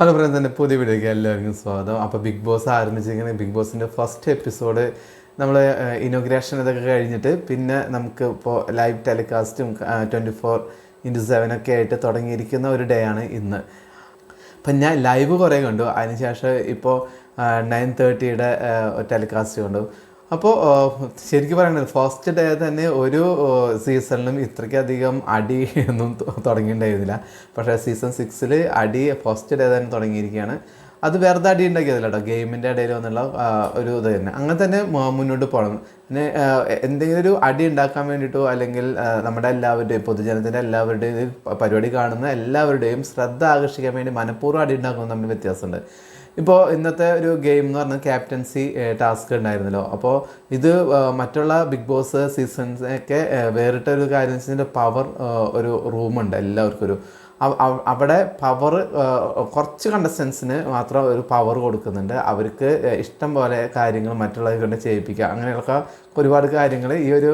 Hello friends, എൻ്റെ പുതിയ വീഡിയോയ്ക്ക് എല്ലാവർക്കും സ്വാഗതം. അപ്പോൾ ബിഗ് ബോസ് ആരംഭിച്ചിരിക്കുന്നത് ബിഗ് ബോസിൻ്റെ ഫസ്റ്റ് എപ്പിസോഡ് നമ്മൾ ഇനോഗ്രേഷൻ ഇതൊക്കെ കഴിഞ്ഞിട്ട് പിന്നെ നമുക്ക് ഇപ്പോൾ ലൈവ് ടെലികാസ്റ്റും 24/7 ഒക്കെ ആയിട്ട് തുടങ്ങിയിരിക്കുന്ന ഒരു ഡേ ആണ് ഇന്ന്. അപ്പം ഞാൻ ലൈവ് കുറേ കണ്ടു, അതിനുശേഷം ഇപ്പോൾ 9:30 ടെലികാസ്റ്റ് കണ്ടു. അപ്പോൾ ശരിക്കും പറയുന്നത് ഫസ്റ്റ് ഡേ തന്നെ ഒരു സീസണിലും ഇത്രയ്ക്കധികം അടി ഒന്നും തുടങ്ങിയിട്ടുണ്ടായിരുന്നില്ല. പക്ഷേ സീസൺ 6 അടി ഫസ്റ്റ് ഡേ തന്നെ തുടങ്ങിയിരിക്കുകയാണ്. അത് വെറുതെ അടി ഉണ്ടാക്കിയതല്ല കേട്ടോ, ഗെയിമിൻ്റെ ഇടയിൽ വന്നുള്ള ഒരു ഇത് തന്നെ. അങ്ങനെ തന്നെ മുന്നോട്ട് പോകണം. പിന്നെ എന്തെങ്കിലും ഒരു അടി ഉണ്ടാക്കാൻ വേണ്ടിയിട്ടോ അല്ലെങ്കിൽ നമ്മുടെ എല്ലാവരുടെയും പൊതുജനത്തിൻ്റെ എല്ലാവരുടെയും പരിപാടി കാണുന്ന എല്ലാവരുടെയും ശ്രദ്ധ ആകർഷിക്കാൻ വേണ്ടി മനഃപൂർവ്വം അടി ഉണ്ടാക്കുന്നത് തമ്മിൽ വ്യത്യാസമുണ്ട്. ഇപ്പോൾ ഇന്നത്തെ ഒരു ഗെയിം എന്ന് പറഞ്ഞാൽ ക്യാപ്റ്റൻസി ടാസ്ക് ഉണ്ടായിരുന്നല്ലോ. അപ്പോൾ ഇത് മറ്റുള്ള ബിഗ് ബോസ് സീസൺസൊക്കെ വേറിട്ടൊരു കാര്യം വെച്ചാൽ പവർ ഒരു റൂമുണ്ട് എല്ലാവർക്കും. അവിടെ പവർ കുറച്ച് കണ്ടസ്റ്റൻസിന് മാത്രം ഒരു പവർ കൊടുക്കുന്നുണ്ട്. അവർക്ക് ഇഷ്ടം പോലെ കാര്യങ്ങൾ മറ്റുള്ളവരെ കൊണ്ട് ചെയ്യിപ്പിക്കുക, അങ്ങനെയൊക്കെ ഒരുപാട് കാര്യങ്ങൾ ഈ ഒരു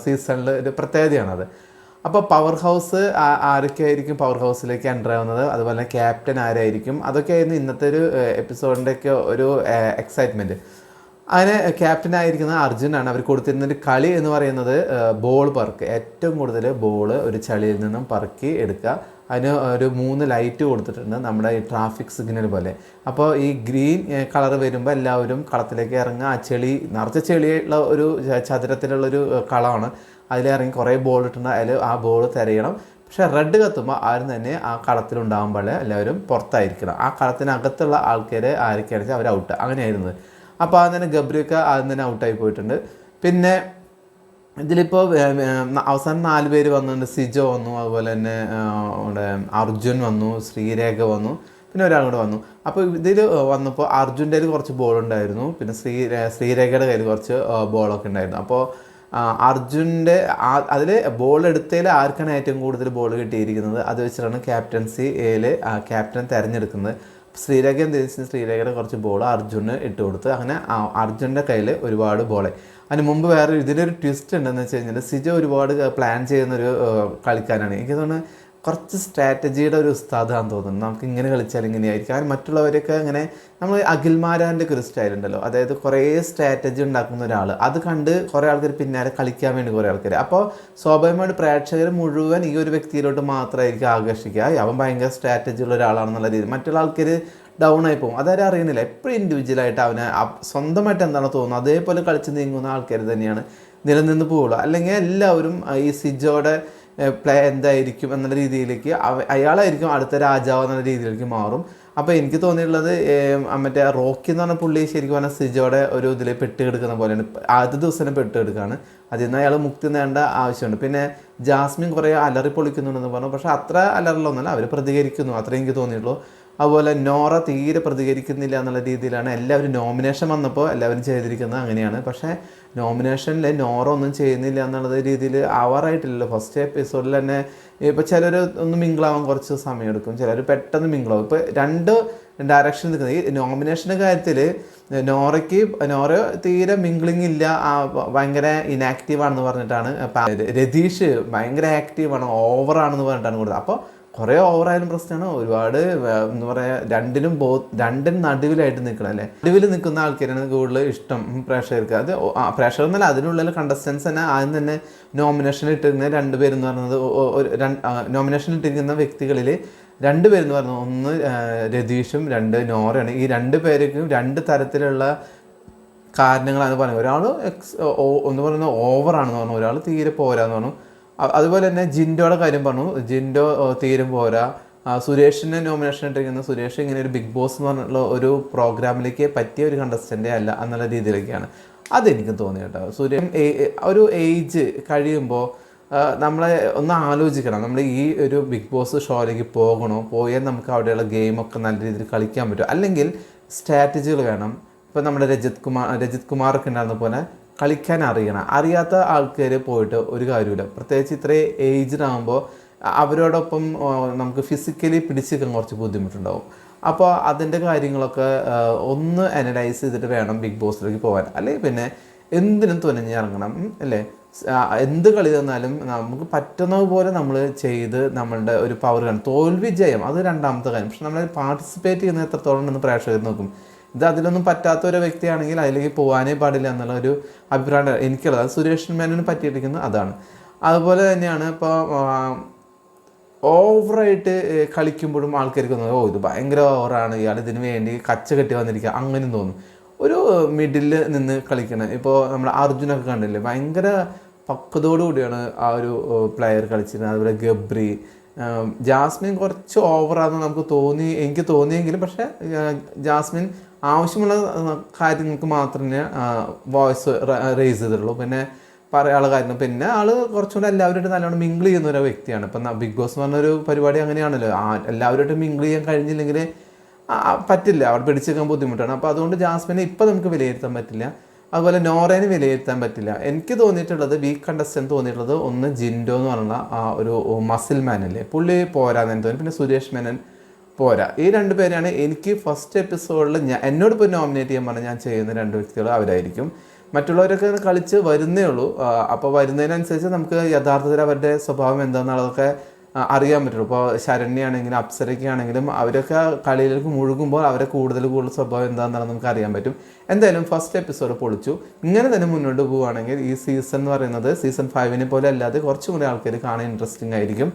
സീസണിൽ ഒരു പ്രത്യേകതയാണത്. അപ്പോൾ പവർ ഹൗസ് ആരൊക്കെയായിരിക്കും പവർ ഹൗസിലേക്ക് എൻ്റർ ആവുന്നത്, അതുപോലെ ക്യാപ്റ്റൻ ആരായിരിക്കും, അതൊക്കെയായിരുന്നു ഇന്നത്തെ ഒരു എപ്പിസോഡിൻ്റെയൊക്കെ ഒരു എക്സൈറ്റ്മെൻറ്റ്. അതിന് ക്യാപ്റ്റനായിരിക്കുന്ന അർജുനാണ്. അവർ കൊടുത്തിരുന്നൊരു കളി എന്ന് പറയുന്നത് ബോൾ പറക്ക്, ഏറ്റവും കൂടുതൽ ബോൾ ഒരു ചളിയിൽ നിന്നും പറക്കി എടുക്കുക. അതിന് ഒരു 3 ലൈറ്റ് കൊടുത്തിട്ടുണ്ട്, നമ്മുടെ ഈ ട്രാഫിക് സിഗ്നൽ പോലെ. അപ്പോൾ ഈ ഗ്രീൻ കളർ വരുമ്പോൾ എല്ലാവരും കളത്തിലേക്ക് ഇറങ്ങുക. ആ ചെളി നിറച്ച ചെളിയുള്ള ഒരു ചതുരത്തിലുള്ളൊരു കളമാണ്. അതിലിറങ്ങി കുറേ ബോൾ ഇട്ടുണ്ട്, അതിൽ ആ ബോൾ തിരയണം. പക്ഷേ റെഡ് കത്തുമ്പോൾ ആരും തന്നെ ആ കളത്തിലുണ്ടാകുമ്പോൾ എല്ലാവരും പുറത്തായിരിക്കണം. ആ കളത്തിനകത്തുള്ള ആൾക്കാർ ആരൊക്കെയാണെന്ന് വെച്ചാൽ അവർ ഔട്ട്, അങ്ങനെയായിരുന്നത്. അപ്പോൾ ആദ്യം തന്നെ ഗബ്രിയൊക്കെ ആദ്യം തന്നെ ഔട്ടായി പോയിട്ടുണ്ട്. പിന്നെ ഇതിലിപ്പോൾ അവസാനം 4 പേര് വന്നിട്ടുണ്ട്. സിജോ വന്നു, അതുപോലെ തന്നെ നമ്മുടെ അർജുൻ വന്നു, ശ്രീരേഖ വന്നു, പിന്നെ ഒരാൾ കൂടെ വന്നു. അപ്പോൾ ഇതിൽ വന്നപ്പോൾ അർജുൻ്റെ കയ്യിൽ കുറച്ച് ബോളുണ്ടായിരുന്നു, പിന്നെ ശ്രീരേഖയുടെ കയ്യിൽ കുറച്ച് ബോളൊക്കെ ഉണ്ടായിരുന്നു. അപ്പോൾ അർജുൻ്റെ അതിൽ ബോൾ എടുത്തതിൽ ആർക്കാണ് ഏറ്റവും കൂടുതൽ ബോൾ കിട്ടിയിരിക്കുന്നത് അത് വെച്ചിട്ടാണ് ക്യാപ്റ്റൻസിയിൽ ക്യാപ്റ്റൻ തിരഞ്ഞെടുക്കുന്നത്. ശ്രീരേഖ എന്ത് വെച്ചാൽ ശ്രീരേഖയുടെ കുറച്ച് ബോൾ അർജുന് ഇട്ട് കൊടുത്ത്, അങ്ങനെ അർജുൻ്റെ കയ്യിൽ ഒരുപാട് ബോളെ. അതിന് മുമ്പ് വേറെ ഇതിലൊരു ട്വിസ്റ്റ് ഉണ്ടെന്ന് വെച്ച് കഴിഞ്ഞാൽ സിജോ ഒരുപാട് പ്ലാൻ ചെയ്യുന്നൊരു കളിക്കാനാണ്. എനിക്ക് തോന്നുന്നു കുറച്ച് സ്ട്രാറ്റജിയുടെ ഒരു ഉസ്താദാണെന്ന് തോന്നുന്നു. നമുക്ക് ഇങ്ങനെ കളിച്ചാൽ ഇങ്ങനെയായിരിക്കും. കാരണം മറ്റുള്ളവരൊക്കെ ഇങ്ങനെ നമ്മൾ അഖിൽമാരാൻ്റെ ഒരു സ്റ്റൈലുണ്ടല്ലോ, അതായത് കുറേ സ്ട്രാറ്റജി ഉണ്ടാക്കുന്ന ഒരാൾ, അത് കണ്ട് കുറേ ആൾക്കാർ പിന്നാലെ കളിക്കാൻ വേണ്ടി കുറേ ആൾക്കാർ. അപ്പോൾ സ്വാഭാവികമായിട്ട് പ്രേക്ഷകർ മുഴുവൻ ഈ ഒരു വ്യക്തിയിലോട്ട് മാത്രമായിരിക്കും ആകർഷിക്കുക. അവൻ ഭയങ്കര സ്ട്രാറ്റജി ഉള്ള ഒരാളാണെന്നുള്ള രീതി. മറ്റുള്ള ആൾക്കാർ ഡൗൺ ആയി പോകും, അതാരും അറിയുന്നില്ല. എപ്പോഴും ഇൻഡിവിജ്വലായിട്ട് അവന് സ്വന്തമായിട്ട് എന്താണോ തോന്നുന്നത് അതേപോലെ കളിച്ച് നീങ്ങുന്ന ആൾക്കാർ തന്നെയാണ് നിലനിന്ന് പോവുള്ളൂ. അല്ലെങ്കിൽ എല്ലാവരും ഈ സിജോയുടെ പ്ലേ എന്തായിരിക്കും എന്നുള്ള രീതിയിലേക്ക് അയാളായിരിക്കും അടുത്ത രാജാവ് എന്നുള്ള രീതിയിലേക്ക് മാറും. അപ്പോൾ എനിക്ക് തോന്നിയിട്ടുള്ളത് മറ്റേ റോക്കി എന്ന് പറഞ്ഞ പുള്ളി ശരിക്കും പറഞ്ഞാൽ സിജോയുടെ ഒരു ഇതിൽ പെട്ടുകിടക്കുന്ന പോലെയാണ്. ആദ്യ ദിവസം തന്നെ പെട്ടുകിടക്കുകയാണ്, അതിൽ നിന്ന് അയാൾ മുക്തി നേടേണ്ട ആവശ്യമുണ്ട്. പിന്നെ ജാസ്മിൻ കുറേ അലറി പൊളിക്കുന്നുണ്ടെന്ന് പറഞ്ഞു, പക്ഷേ അത്ര അലറിലൊന്നുമല്ല, അവർ പ്രതികരിക്കുന്നു, അത്രേ എനിക്ക് തോന്നിയിട്ടുള്ളൂ. അതുപോലെ നോറ തീരെ പ്രതികരിക്കുന്നില്ല എന്നുള്ള രീതിയിലാണ് എല്ലാവരും നോമിനേഷൻ വന്നപ്പോൾ എല്ലാവരും ചെയ്തിരിക്കുന്നത് അങ്ങനെയാണ്. പക്ഷേ നോമിനേഷനിൽ നോറ ഒന്നും ചെയ്യുന്നില്ല എന്നുള്ള രീതിയിൽ ആവാറായിട്ടില്ലല്ലോ. ഫസ്റ്റ് എപ്പിസോഡിൽ തന്നെ ഇപ്പോൾ ചിലർ ഒന്ന് മിങ്കിളാവാൻ കുറച്ച് സമയമെടുക്കും, ചിലർ പെട്ടെന്ന് മിങ്കിളാവും. ഇപ്പോൾ 2 ഡയറക്ഷൻ നിൽക്കുന്നത്. ഈ നോമിനേഷൻ്റെ കാര്യത്തിൽ നോറ തീരെ മിങ്കിളിങ് ഇല്ല, ഭയങ്കര ഇനാക്റ്റീവാണെന്ന് പറഞ്ഞിട്ടാണ്. രതീഷ് ഭയങ്കര ആക്റ്റീവാണ്, ഓവറാണെന്ന് പറഞ്ഞിട്ടാണ് കൊടുത്തത്. അപ്പോൾ കുറേ ഓവറായാലും പ്രശ്നമാണ്, ഒരുപാട് എന്താ പറയുക, രണ്ടും നടുവിലായിട്ട് നിൽക്കണം അല്ലേ. നടുവിൽ നിൽക്കുന്ന ആൾക്കാരാണ് കൂടുതൽ ഇഷ്ടം പ്രേക്ഷകർക്ക്. അത് പ്രേക്ഷകർ എന്നല്ല, അതിനുള്ളിൽ കണ്ടസ്റ്റൻസ് തന്നെ ആദ്യം തന്നെ നോമിനേഷൻ ഇട്ടിരുന്ന 2 പേരെന്ന് പറയുന്നത്, നോമിനേഷൻ ഇട്ടിരിക്കുന്ന വ്യക്തികളിൽ 2 പേരെന്ന് പറഞ്ഞത്, ഒന്ന് രതീഷും 2 നോറയാണ്. ഈ 2 പേർക്കും 2 തരത്തിലുള്ള കാരണങ്ങളാണ് പറയുന്നത്. ഒരാൾ ഒന്ന് പറയുന്നത് ഓവറാണെന്ന് പറഞ്ഞു, ഒരാൾ തീരെ പോരാന്ന് പറഞ്ഞു. അതുപോലെ തന്നെ ജിൻഡോയുടെ കാര്യം പറഞ്ഞു, ജിൻഡോ തീരും പോരാ. സുരേഷിനെ നോമിനേഷൻ ഇട്ടിരിക്കുന്ന സുരേഷ് ഇങ്ങനെ ഒരു ബിഗ് ബോസ് എന്ന് പറഞ്ഞിട്ടുള്ള ഒരു പ്രോഗ്രാമിലേക്ക് പറ്റിയ ഒരു കണ്ടസ്റ്റൻ്റേ അല്ല എന്നുള്ള രീതിയിലേക്കാണ് അതെനിക്ക് തോന്നി കേട്ടോ. ഒരു ഏജ് കഴിയുമ്പോൾ നമ്മളെ ഒന്ന് ആലോചിക്കണം, നമ്മൾ ഈ ഒരു ബിഗ് ബോസ് ഷോയിലേക്ക് പോയാൽ നമുക്ക് അവിടെയുള്ള ഗെയിമൊക്കെ നല്ല രീതിയിൽ കളിക്കാൻ പറ്റും, അല്ലെങ്കിൽ സ്ട്രാറ്റജികൾ വേണം. ഇപ്പോൾ നമ്മുടെ രജിത് കുമാറൊക്കെ ഉണ്ടായിരുന്ന പോലെ കളിക്കാൻ അറിയാത്ത ആൾക്കാർ പോയിട്ട് ഒരു കാര്യമില്ല. പ്രത്യേകിച്ച് ഇത്രയും ഏജ്ഡാകുമ്പോൾ അവരോടൊപ്പം നമുക്ക് ഫിസിക്കലി പിടിച്ചിരിക്കാൻ കുറച്ച് ബുദ്ധിമുട്ടുണ്ടാവും. അപ്പോൾ അതിൻ്റെ കാര്യങ്ങളൊക്കെ ഒന്ന് അനലൈസ് ചെയ്തിട്ട് വേണം ബിഗ് ബോസിലേക്ക് പോകാൻ. അല്ലെങ്കിൽ പിന്നെ എന്തിനും തുനിഞ്ഞിറങ്ങണം അല്ലേ. എന്ത് കളി തന്നാലും നമുക്ക് പറ്റുന്നത് പോലെ നമ്മൾ ചെയ്ത് നമ്മളുടെ ഒരു പവർ കാണും. തോൽവി ജയം അത് രണ്ടാമത്തെ കാര്യം. പക്ഷെ നമ്മൾ പാർട്ടിസിപ്പേറ്റ് ചെയ്യുന്ന എത്രത്തോളം എന്ന് പ്രേക്ഷകർ നോക്കും. ഇത് അതിലൊന്നും പറ്റാത്ത ഒരു വ്യക്തിയാണെങ്കിൽ അതിലേക്ക് പോകാനേ പാടില്ല എന്നുള്ള ഒരു അഭിപ്രായം എനിക്കുള്ളത്. അത് സുരേഷ് മേനോന് പറ്റിയിരിക്കുന്നത് അതാണ്. അതുപോലെ തന്നെയാണ് ഇപ്പോൾ ഓവറായിട്ട് കളിക്കുമ്പോഴും ആൾക്കാർക്ക് തോന്നും ഇത് ഭയങ്കര ഓവറാണ്, ഇയാൾ ഇതിന് വേണ്ടി കച്ച കെട്ടി വന്നിരിക്കുക, അങ്ങനെ തോന്നും. ഒരു മിഡിൽ നിന്ന് കളിക്കണം. ഇപ്പോൾ നമ്മൾ അർജുനൊക്കെ കണ്ടില്ലേ, ഭയങ്കര പക്വതയോടുകൂടിയാണ് ആ ഒരു പ്ലെയർ കളിച്ചിരുന്നത്. അതുപോലെ ഗബ്രി, ജാസ്മിൻ കുറച്ച് ഓവറാണെന്ന് നമുക്ക് എനിക്ക് തോന്നിയെങ്കിലും പക്ഷേ ജാസ്മിൻ ആവശ്യമുള്ള കാര്യങ്ങൾക്ക് മാത്രമേ വോയിസ് റേസ് ചെയ്തിട്ടുള്ളൂ. പിന്നെ പറയാനുള്ള കാര്യം പിന്നെ ആൾ കുറച്ചുകൂടെ എല്ലാവരുമായിട്ട് നല്ലോണം മിങ്കിൾ ചെയ്യുന്ന ഒരു വ്യക്തിയാണ്. ഇപ്പം ബിഗ് ബോസ് എന്ന് പറഞ്ഞൊരു പരിപാടി അങ്ങനെയാണല്ലോ, എല്ലാവരുമായിട്ട് മിങ്കിൾ ചെയ്യാൻ കഴിഞ്ഞില്ലെങ്കിൽ പറ്റില്ല, അവിടെ പിടിച്ചേക്കാൻ ബുദ്ധിമുട്ടാണ്. അപ്പോൾ അതുകൊണ്ട് ജാസ്മിനെ ഇപ്പം നമുക്ക് വിലയിരുത്താൻ പറ്റില്ല. അതുപോലെ നോറേനെ വിലയിരുത്താൻ പറ്റില്ല. എനിക്ക് തോന്നിയിട്ടുള്ളത് വീക്ക് കണ്ടസ്റ്റൻറ്റ് തോന്നിയിട്ടുള്ളത് ഒന്ന് ജിൻഡോ എന്ന് പറഞ്ഞ ആ ഒരു മസിൽ മാനല്ലേ, പുള്ളി പോരാന്ന് എനിക്ക് തോന്നി. പിന്നെ സുരേഷ് മേനൻ പോരാ. ഈ രണ്ട് പേരാണ് എനിക്ക് ഫസ്റ്റ് എപ്പിസോഡിൽ എന്നോട് ഇപ്പോൾ നോമിനേറ്റ് ചെയ്യാൻ പറഞ്ഞാൽ ഞാൻ ചെയ്യുന്ന രണ്ട് വ്യക്തികൾ അവരായിരിക്കും. മറ്റുള്ളവരൊക്കെ കളിച്ച് വരുന്നേ ഉള്ളൂ. അപ്പോൾ വരുന്നതിനനുസരിച്ച് നമുക്ക് യഥാർത്ഥത്തിൽ അവരുടെ സ്വഭാവം എന്താണെന്നുള്ളതൊക്കെ അറിയാൻ പറ്റുള്ളൂ. ഇപ്പോൾ ശരണ്യാണെങ്കിലും അപ്സരയ്ക്കാണെങ്കിലും അവരൊക്കെ കളിയിലേക്ക് മുഴുകുമ്പോൾ അവരെ കൂടുതൽ സ്വഭാവം എന്താണെന്നുള്ളത് നമുക്ക് അറിയാൻ പറ്റും. എന്തായാലും ഫസ്റ്റ് എപ്പിസോഡ് പൊളിച്ചു. ഇങ്ങനെ തന്നെ മുന്നോട്ട് പോവുകയാണെങ്കിൽ ഈ സീസൺ എന്ന് പറയുന്നത് സീസൺ 5 പോലെ അല്ലാതെ കുറച്ചും കൂടി ആൾക്കാർ കാണാൻ ഇൻട്രസ്റ്റിംഗ് ആയിരിക്കും.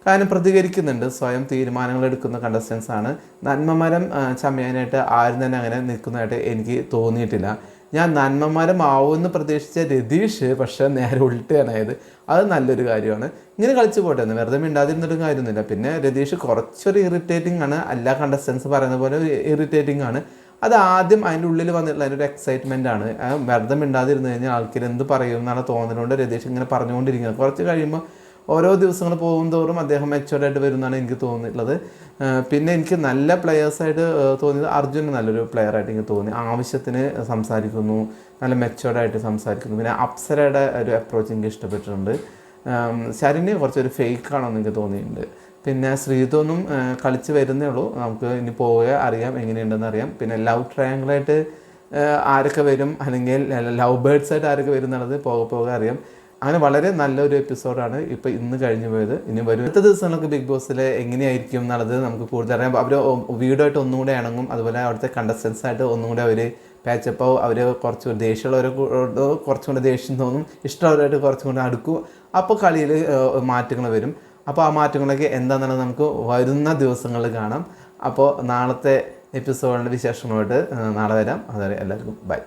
കാരണം പ്രതികരിക്കുന്നുണ്ട്, സ്വയം തീരുമാനങ്ങൾ എടുക്കുന്ന കണ്ടസ്റ്റൻസ് ആണ്. നന്മമരം ചമയാനായിട്ട് ആരും തന്നെ അങ്ങനെ നിൽക്കുന്നതായിട്ട് എനിക്ക് തോന്നിയിട്ടില്ല. ഞാൻ നന്മമരമാവുമെന്ന് പ്രതീക്ഷിച്ച രതീഷ് പക്ഷേ നേരെ ഉൾട്ടാണായത്. അത് നല്ലൊരു കാര്യമാണ്. ഇങ്ങനെ കളിച്ച് പോട്ടെ എന്ന് വെറുതെ മിണ്ടാതിരുന്നിട്ടും കാര്യമൊന്നുമില്ല. പിന്നെ രതീഷ് കുറച്ചൊരു ഇറിറ്റേറ്റിംഗ് ആണ്, എല്ലാ കണ്ടസ്റ്റൻസ് പറയുന്ന പോലെ ഇറിറ്റേറ്റിംഗ് ആണ്. അത് ആദ്യം അതിൻ്റെ ഉള്ളിൽ വന്നിട്ടുള്ള അതിൻ്റെ ഒരു എക്സൈറ്റ്മെൻ്റ് ആണ്. വെറുതെ മിണ്ടാതിരുന്ന് കഴിഞ്ഞാൽ ആൾക്കാർ എന്ത് പറയും എന്നാണ് തോന്നുന്നതുകൊണ്ട് രതീഷ് ഇങ്ങനെ പറഞ്ഞുകൊണ്ടിരിക്കുന്നത്. കുറച്ച് കഴിയുമ്പോൾ ഓരോ ദിവസങ്ങൾ പോകുന്തോറും അദ്ദേഹം മെച്ചുവർഡായിട്ട് വരുമെന്നാണ് എനിക്ക് തോന്നിയിട്ടുള്ളത്. പിന്നെ എനിക്ക് നല്ല പ്ലെയേഴ്സായിട്ട് തോന്നിയത് അർജുൻ നല്ലൊരു പ്ലെയറായിട്ട് എനിക്ക് തോന്നി. ആവശ്യത്തിന് സംസാരിക്കുന്നു, നല്ല മെച്ചുവർഡായിട്ട് സംസാരിക്കുന്നു. പിന്നെ അപ്സരയുടെ ഒരു അപ്രോച്ച് എനിക്ക് ഇഷ്ടപ്പെട്ടിട്ടുണ്ട്. ശരണ്യ കുറച്ചൊരു ഫേക്കാണെന്ന് എനിക്ക് തോന്നിയിട്ടുണ്ട്. പിന്നെ ശ്രീതൊന്നും കളിച്ച് വരുന്നേ ഉള്ളൂ, നമുക്ക് ഇനി പോവുക അറിയാം എങ്ങനെയുണ്ടെന്ന് അറിയാം. പിന്നെ ലവ് ട്രയാങ്കിളായിട്ട് ആരൊക്കെ വരും, അല്ലെങ്കിൽ ലവ് ബേർഡ്സായിട്ട് ആരൊക്കെ വരും എന്നുള്ളത് പോകെ അറിയാം. അങ്ങനെ വളരെ നല്ലൊരു എപ്പിസോഡാണ് ഇപ്പോൾ ഇന്ന് കഴിഞ്ഞു പോയത്. ഇനി വരും അടുത്ത ദിവസങ്ങളൊക്കെ ബിഗ് ബോസിൽ എങ്ങനെയായിരിക്കും എന്നുള്ളത് നമുക്ക് കൂടുതൽ അറിയാം. അവർ വീടായിട്ട് ഒന്നും കൂടെ ഇണങ്ങും. അതുപോലെ അവിടുത്തെ കണ്ടസ്റ്റൻസായിട്ട് ഒന്നും കൂടെ അവർ പാച്ചപ്പ്, അവർ കുറച്ച് ദേഷ്യമുള്ളവരെ കുറച്ചും കൂടെ ദേഷ്യം തോന്നും, ഇഷ്ടമുള്ളവരായിട്ട് കുറച്ചും കൂടെ അടുക്കും. അപ്പോൾ കളിയിൽ മാറ്റങ്ങൾ വരും. അപ്പോൾ ആ മാറ്റങ്ങളൊക്കെ എന്താണെന്നുള്ളത് നമുക്ക് വരുന്ന ദിവസങ്ങളിൽ കാണാം. അപ്പോൾ നാളത്തെ എപ്പിസോഡിൻ്റെ വിശേഷങ്ങളുമായിട്ട് നാളെ വരാം. അതുവരെ എല്ലാവർക്കും ബൈ.